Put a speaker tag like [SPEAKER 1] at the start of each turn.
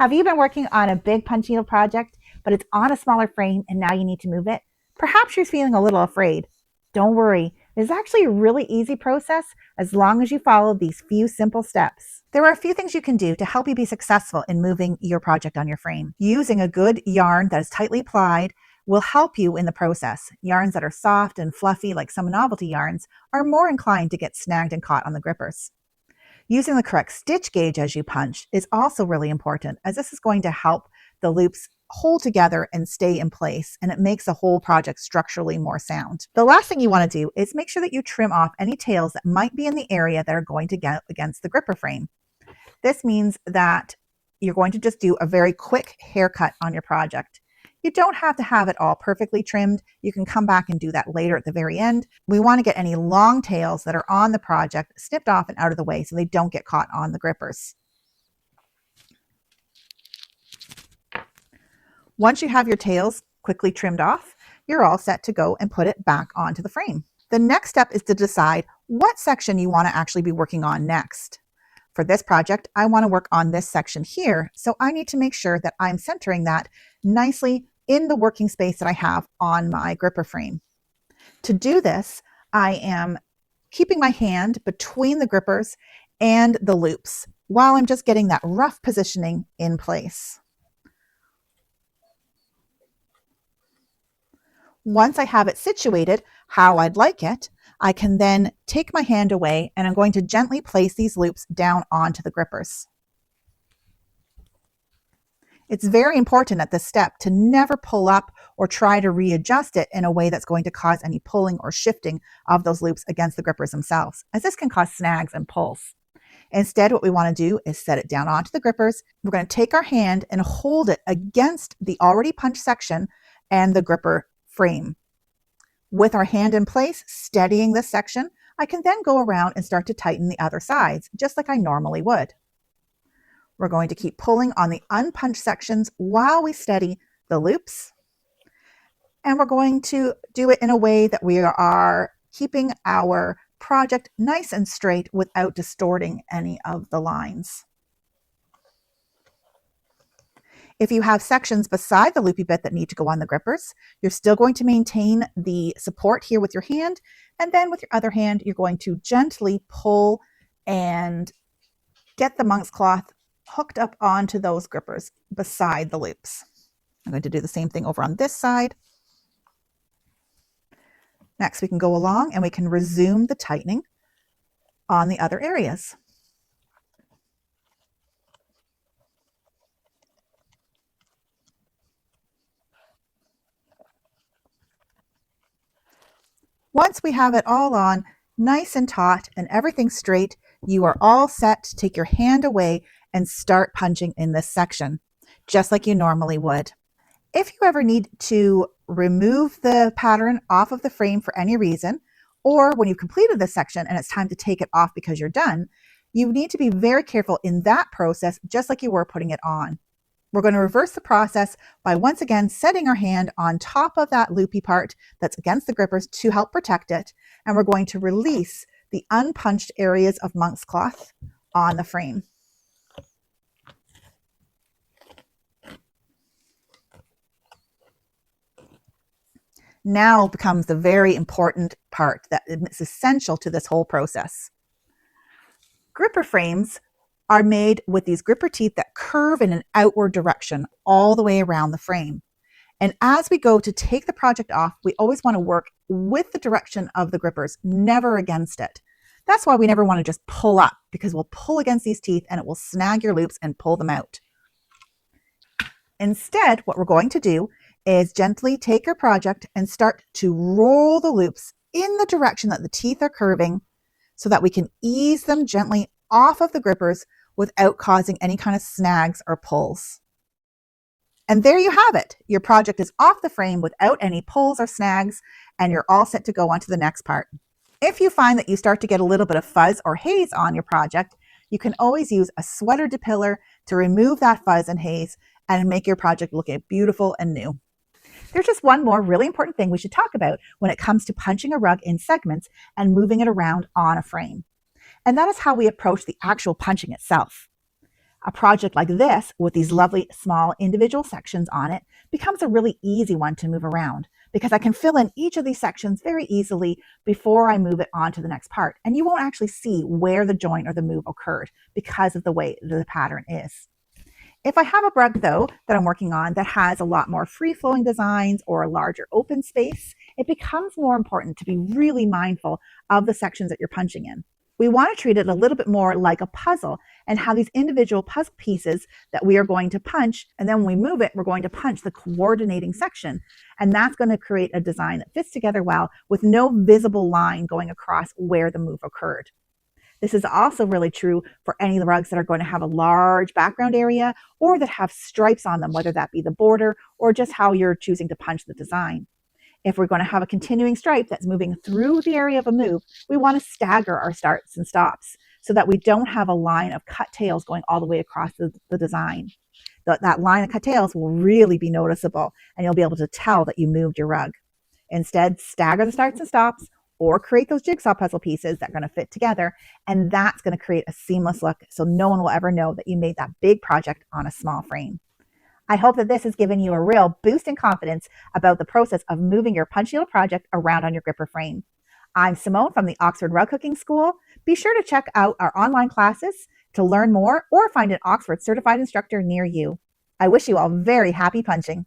[SPEAKER 1] Have you been working on a big punch needle project, but it's on a smaller frame and now you need to move it? Perhaps you're feeling a little afraid. Don't worry, it's actually a really easy process as long as you follow these few simple steps. There are a few things you can do to help you be successful in moving your project on your frame. Using a good yarn that is tightly plied will help you in the process. Yarns that are soft and fluffy, like some novelty yarns, are more inclined to get snagged and caught on the grippers. Using the correct stitch gauge as you punch is also really important, as this is going to help the loops hold together and stay in place, and it makes the whole project structurally more sound. The last thing you want to do is make sure that you trim off any tails that might be in the area that are going to get against the gripper frame. This means that you're going to just do a very quick haircut on your project. You don't have to have it all perfectly trimmed. You can come back and do that later at the very end. We want to get any long tails that are on the project snipped off and out of the way so they don't get caught on the grippers. Once you have your tails quickly trimmed off, you're all set to go and put it back onto the frame. The next step is to decide what section you want to actually be working on next. For this project, I want to work on this section here, so I need to make sure that I'm centering that nicely in the working space that I have on my gripper frame. To do this, I am keeping my hand between the grippers and the loops while I'm just getting that rough positioning in place. Once I have it situated how I'd like it, I can then take my hand away and I'm going to gently place these loops down onto the grippers. It's very important at this step to never pull up or try to readjust it in a way that's going to cause any pulling or shifting of those loops against the grippers themselves, as this can cause snags and pulls. Instead, what we want to do is set it down onto the grippers. We're going to take our hand and hold it against the already punched section and the gripper frame. With our hand in place, steadying this section, I can then go around and start to tighten the other sides, just like I normally would. We're going to keep pulling on the unpunched sections while we steady the loops. And we're going to do it in a way that we are keeping our project nice and straight without distorting any of the lines. If you have sections beside the loopy bit that need to go on the grippers, you're still going to maintain the support here with your hand, and then with your other hand, you're going to gently pull and get the monk's cloth hooked up onto those grippers beside the loops. I'm going to do the same thing over on this side. Next, we can go along and we can resume the tightening on the other areas. Once we have it all on, nice and taut and everything straight, you are all set to take your hand away and start punching in this section, just like you normally would. If you ever need to remove the pattern off of the frame for any reason, or when you've completed this section and it's time to take it off because you're done, you need to be very careful in that process, just like you were putting it on. We're going to reverse the process by once again setting our hand on top of that loopy part that's against the grippers to help protect it, and we're going to release the unpunched areas of monk's cloth on the frame. Now becomes the very important part that is essential to this whole process. Gripper frames are made with these gripper teeth that curve in an outward direction all the way around the frame. And as we go to take the project off, we always want to work with the direction of the grippers, never against it. That's why we never want to just pull up, because we'll pull against these teeth and it will snag your loops and pull them out. Instead, what we're going to do is gently take your project and start to roll the loops in the direction that the teeth are curving so that we can ease them gently off of the grippers without causing any kind of snags or pulls. And there you have it. Your project is off the frame without any pulls or snags, and you're all set to go on to the next part. If you find that you start to get a little bit of fuzz or haze on your project, you can always use a sweater depiller to remove that fuzz and haze and make your project look beautiful and new. There's just one more really important thing we should talk about when it comes to punching a rug in segments and moving it around on a frame. And that is how we approach the actual punching itself. A project like this, with these lovely small individual sections on it, becomes a really easy one to move around because I can fill in each of these sections very easily before I move it on to the next part. And you won't actually see where the joint or the move occurred because of the way the pattern is. If I have a rug, though, that I'm working on that has a lot more free-flowing designs or a larger open space, it becomes more important to be really mindful of the sections that you're punching in. We want to treat it a little bit more like a puzzle and have these individual puzzle pieces that we are going to punch. And then when we move it, we're going to punch the coordinating section. And that's going to create a design that fits together well with no visible line going across where the move occurred. This is also really true for any of the rugs that are going to have a large background area or that have stripes on them, whether that be the border or just how you're choosing to punch the design. If we're going to have a continuing stripe that's moving through the area of a move, we want to stagger our starts and stops so that we don't have a line of cut tails going all the way across the design. That line of cut tails will really be noticeable, and you'll be able to tell that you moved your rug. Instead, stagger the starts and stops or create those jigsaw puzzle pieces that are going to fit together, and that's going to create a seamless look so no one will ever know that you made that big project on a small frame. I hope that this has given you a real boost in confidence about the process of moving your punch needle project around on your gripper frame. I'm Simone from the Oxford Rug Cooking School. Be sure to check out our online classes to learn more or find an Oxford Certified Instructor near you. I wish you all very happy punching.